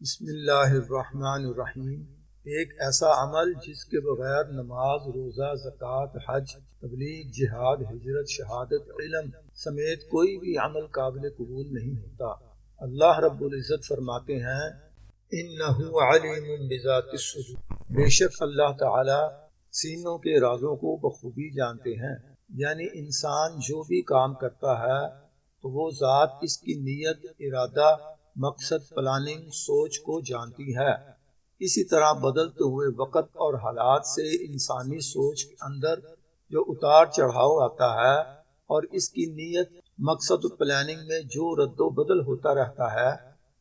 بسم اللہ الرحمن الرحیم۔ ایک ایسا عمل جس کے بغیر نماز، روزہ، زکوٰۃ، حج، تبلیغ، جہاد، ہجرت، شہادت، علم سمیت کوئی بھی عمل قابل قبول نہیں ہوتا۔ اللہ رب العزت فرماتے ہیں اِنَّهُ عَلِيمٌ بِذَاتِ الصُّدُورِ، بے شک اللہ تعالی سینوں کے رازوں کو بخوبی جانتے ہیں۔ یعنی انسان جو بھی کام کرتا ہے تو وہ ذات اس کی نیت، ارادہ، مقصد، پلاننگ، سوچ کو جانتی ہے۔ اسی طرح بدلتے ہوئے وقت اور حالات سے انسانی سوچ کے اندر جو اتار چڑھاؤ آتا ہے اور اس کی نیت، مقصد و پلاننگ میں جو رد و بدل ہوتا رہتا ہے،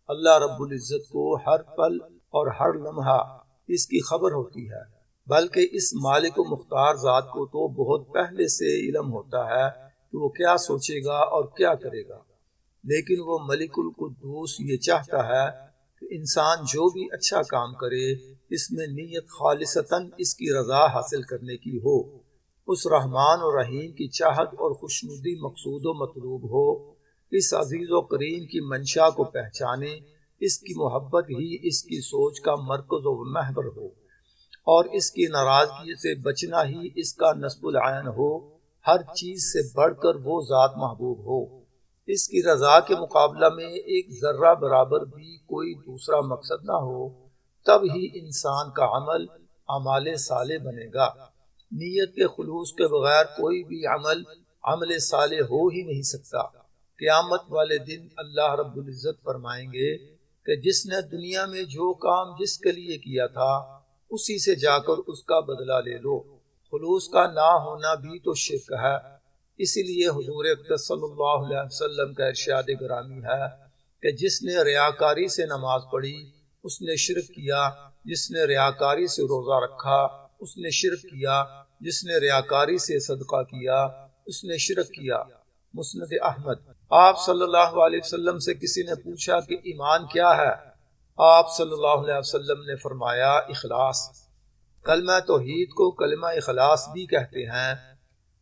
اللہ رب العزت کو ہر پل اور ہر لمحہ اس کی خبر ہوتی ہے۔ بلکہ اس مالک و مختار ذات کو تو بہت پہلے سے علم ہوتا ہے کہ وہ کیا سوچے گا اور کیا کرے گا، لیکن وہ ملک القدوس یہ چاہتا ہے کہ انسان جو بھی اچھا کام کرے اس میں نیت خالصتاً اس کی رضا حاصل کرنے کی ہو، اس رحمان و رحیم کی چاہت اور خوشنودی مقصود و مطلوب ہو، اس عزیز و کریم کی منشا کو پہچانے، اس کی محبت ہی اس کی سوچ کا مرکز و محور ہو، اور اس کی ناراضگی سے بچنا ہی اس کا نصب العین ہو۔ ہر چیز سے بڑھ کر وہ ذات محبوب ہو، اس کی رضا کے مقابلہ میں ایک ذرہ برابر بھی کوئی دوسرا مقصد نہ ہو، تب ہی انسان کا عمل اعمال صالح بنے گا۔ نیت کے خلوص کے بغیر کوئی بھی عمل صالح ہو ہی نہیں سکتا۔ قیامت والے دن اللہ رب العزت فرمائیں گے کہ جس نے دنیا میں جو کام جس کے لیے کیا تھا اسی سے جا کر اس کا بدلہ لے لو۔ خلوص کا نہ ہونا بھی تو شرک ہے۔ اسی لیے حضور اقدس صلی اللہ علیہ وسلم کا ارشاد گرامی ہے کہ جس نے ریاکاری سے نماز پڑھی اس نے شرک کیا، جس نے ریاکاری سے روزہ رکھا اس نے شرک کیا، جس نے ریاکاری سے صدقہ کیا اس نے شرک کیا۔ مسند احمد۔ آپ صلی اللہ علیہ وسلم سے کسی نے پوچھا کہ ایمان کیا ہے؟ آپ صلی اللہ علیہ وسلم نے فرمایا اخلاص۔ کلمہ توحید کو کلمہ اخلاص بھی کہتے ہیں۔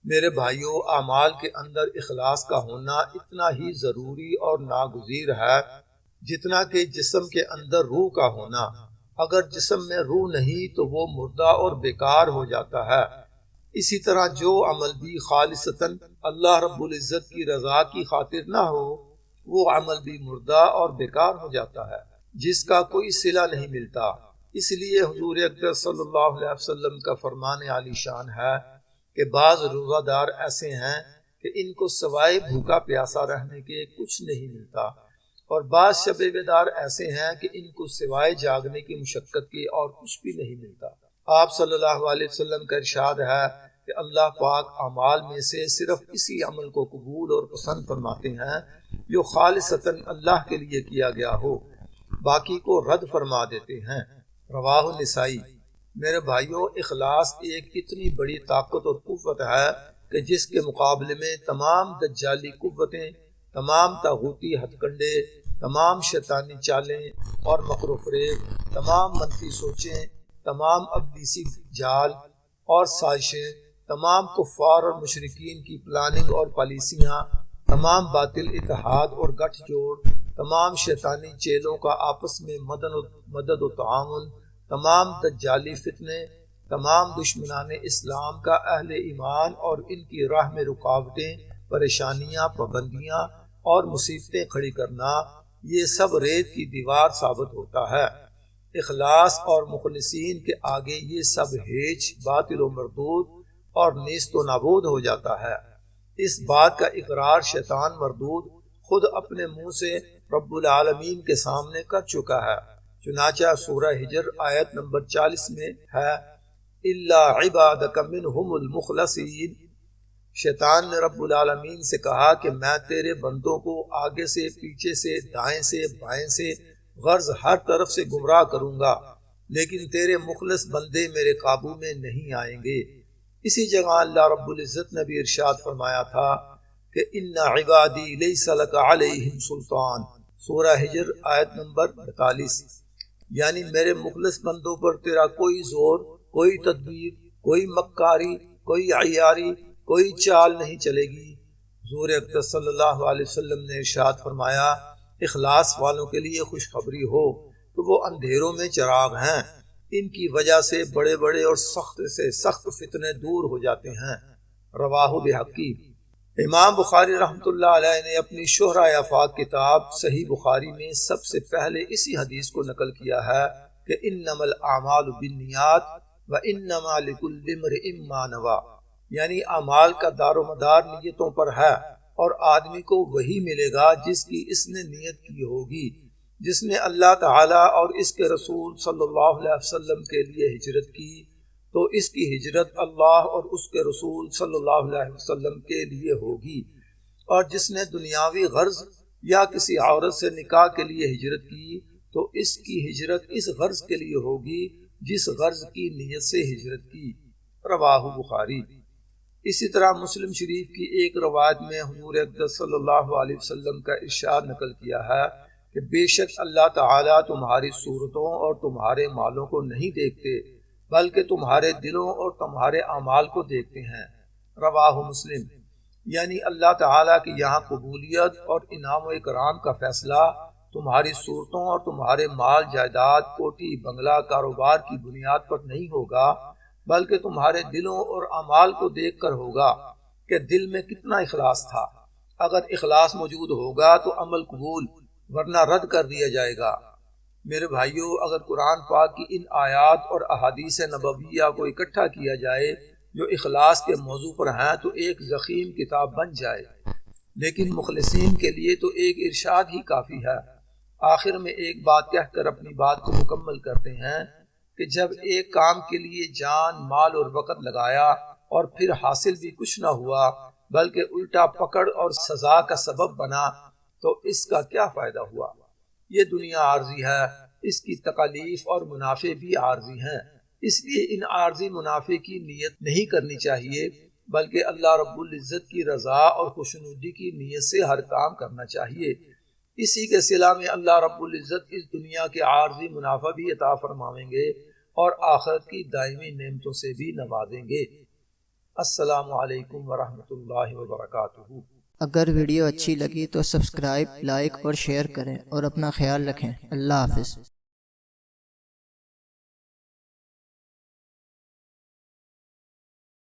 میرے بھائیوں، اعمال کے اندر اخلاص کا ہونا اتنا ہی ضروری اور ناگزیر ہے جتنا کہ جسم کے اندر روح کا ہونا۔ اگر جسم میں روح نہیں تو وہ مردہ اور بیکار ہو جاتا ہے۔ اسی طرح جو عمل بھی خالصتاً اللہ رب العزت کی رضا کی خاطر نہ ہو وہ عمل بھی مردہ اور بیکار ہو جاتا ہے، جس کا کوئی صلہ نہیں ملتا۔ اس لیے حضور اقدس صلی اللہ علیہ وسلم کا فرمان عالی شان ہے کہ بعض روزہ دار ایسے ہیں کہ ان کو سوائے بھوکا پیاسا رہنے کے کچھ نہیں ملتا، اور بعض شب بیدار ایسے ہیں کہ ان کو سوائے جاگنے کی مشقت کے اور کچھ بھی نہیں ملتا۔ آپ صلی اللہ علیہ وسلم کا ارشاد ہے کہ اللہ پاک اعمال میں سے صرف اسی عمل کو قبول اور پسند فرماتے ہیں جو خالصتاً اللہ کے لیے کیا گیا ہو، باقی کو رد فرما دیتے ہیں۔ رواہ النسائی۔ میرے بھائیوں، اخلاص ایک اتنی بڑی طاقت اور قوت ہے کہ جس کے مقابلے میں تمام دجالی قوتیں، تمام طاغوتی ہتھ کنڈے، تمام شیطانی چالیں اور مکر و فریب، تمام منفی سوچیں، تمام ابلیسی جال اور سازشیں، تمام کفار اور مشرکین کی پلاننگ اور پالیسیاں، تمام باطل اتحاد اور گٹھ جوڑ، تمام شیطانی چیلوں کا آپس میں مدد و تعاون، تمام دجالی فتنے، تمام دشمنان اسلام کا اہل ایمان اور ان کی راہ میں رکاوٹیں، پریشانیاں، پابندیاں اور مصیبتیں کھڑی کرنا، یہ سب ریت کی دیوار ثابت ہوتا ہے۔ اخلاص اور مخلصین کے آگے یہ سب ہیچ، باطل و مردود اور نیست و نابود ہو جاتا ہے۔ اس بات کا اقرار شیطان مردود خود اپنے منہ سے رب العالمین کے سامنے کر چکا ہے۔ چنانچہ سورہ ہجر آیت نمبر 40 میں ہے اِلَّا عِبَادَكَ مِنْهُمُ الْمُخْلَصِينَ۔ شیطان نے رب العالمین سے کہا کہ میں تیرے بندوں کو آگے سے، پیچھے سے، دائیں سے، بائیں سے، غرض ہر طرف سے گمراہ کروں گا، لیکن تیرے مخلص بندے میرے قابو میں نہیں آئیں گے۔ اسی جگہ اللہ رب العزت نے بھی ارشاد فرمایا تھا کہ اِنَّ عِبَادِي لَيْسَ لَكَ عَلَيْهِمْ سُلْطَانٌ۔ سورہ ہجر آیت نمبر 42۔ یعنی میرے مخلص بندوں پر تیرا کوئی زور، کوئی تدبیر، کوئی مکاری، کوئی عیاری، کوئی چال نہیں چلے گی۔ حضور اقدس صلی اللہ علیہ وسلم نے ارشاد فرمایا اخلاص والوں کے لیے خوشخبری ہو تو وہ اندھیروں میں چراغ ہیں، ان کی وجہ سے بڑے بڑے اور سخت سے سخت فتنے دور ہو جاتے ہیں۔ رواہ بحقی۔ امام بخاری رحمۃ اللہ علیہ نے اپنی شہرۂ آفاق کتاب صحیح بخاری میں سب سے پہلے اسی حدیث کو نقل کیا ہے کہ انما الاعمال بالنیات وانما لکل امرئ ما نوی، یعنی اعمال کا دار و مدار نیتوں پر ہے، اور آدمی کو وہی ملے گا جس کی اس نے نیت کی ہوگی۔ جس نے اللہ تعالی اور اس کے رسول صلی اللہ علیہ وسلم کے لیے ہجرت کی تو اس کی ہجرت اللہ اور اس کے رسول صلی اللہ علیہ وسلم کے لیے ہوگی، اور جس نے دنیاوی غرض یا کسی عورت سے نکاح کے لیے ہجرت کی تو اس کی ہجرت اس غرض کے لیے ہوگی جس غرض کی نیت سے ہجرت کی۔ رواہ بخاری۔ اسی طرح مسلم شریف کی ایک روایت میں حضور اقدس صلی اللہ علیہ وسلم کا ارشاد نقل کیا ہے کہ بے شک اللہ تعالیٰ تمہاری صورتوں اور تمہارے مالوں کو نہیں دیکھتے بلکہ تمہارے دلوں اور تمہارے اعمال کو دیکھتے ہیں۔ رواہ مسلم۔ یعنی اللہ تعالیٰ کی یہاں قبولیت اور انعام و اکرام کا فیصلہ تمہاری صورتوں اور تمہارے مال جائیداد کوٹھی بنگلہ کاروبار کی بنیاد پر نہیں ہوگا بلکہ تمہارے دلوں اور اعمال کو دیکھ کر ہوگا کہ دل میں کتنا اخلاص تھا۔ اگر اخلاص موجود ہوگا تو عمل قبول، ورنہ رد کر دیا جائے گا۔ میرے بھائیوں، اگر قرآن پاک کی ان آیات اور احادیث نبویہ کو اکٹھا کیا جائے جو اخلاص کے موضوع پر ہیں تو ایک ضخیم کتاب بن جائے، لیکن مخلصین کے لیے تو ایک ارشاد ہی کافی ہے۔ آخر میں ایک بات کہہ کر اپنی بات کو مکمل کرتے ہیں کہ جب ایک کام کے لیے جان، مال اور وقت لگایا اور پھر حاصل بھی کچھ نہ ہوا بلکہ الٹا پکڑ اور سزا کا سبب بنا تو اس کا کیا فائدہ ہوا؟ یہ دنیا عارضی ہے، اس کی تکالیف اور منافع بھی عارضی ہیں، اس لیے ان عارضی منافع کی نیت نہیں کرنی چاہیے بلکہ اللہ رب العزت کی رضا اور خوشنودی کی نیت سے ہر کام کرنا چاہیے۔ اسی کے صلہ میں اللہ رب العزت اس دنیا کے عارضی منافع بھی عطا فرمائیں گے اور آخرت کی دائمی نعمتوں سے بھی نوازیں گے۔ السلام علیکم ورحمۃ اللہ وبرکاتہ۔ اگر ویڈیو اچھی لگی تو سبسکرائب، لائک اور شیئر کریں اور اپنا خیال رکھیں۔ اللہ حافظ۔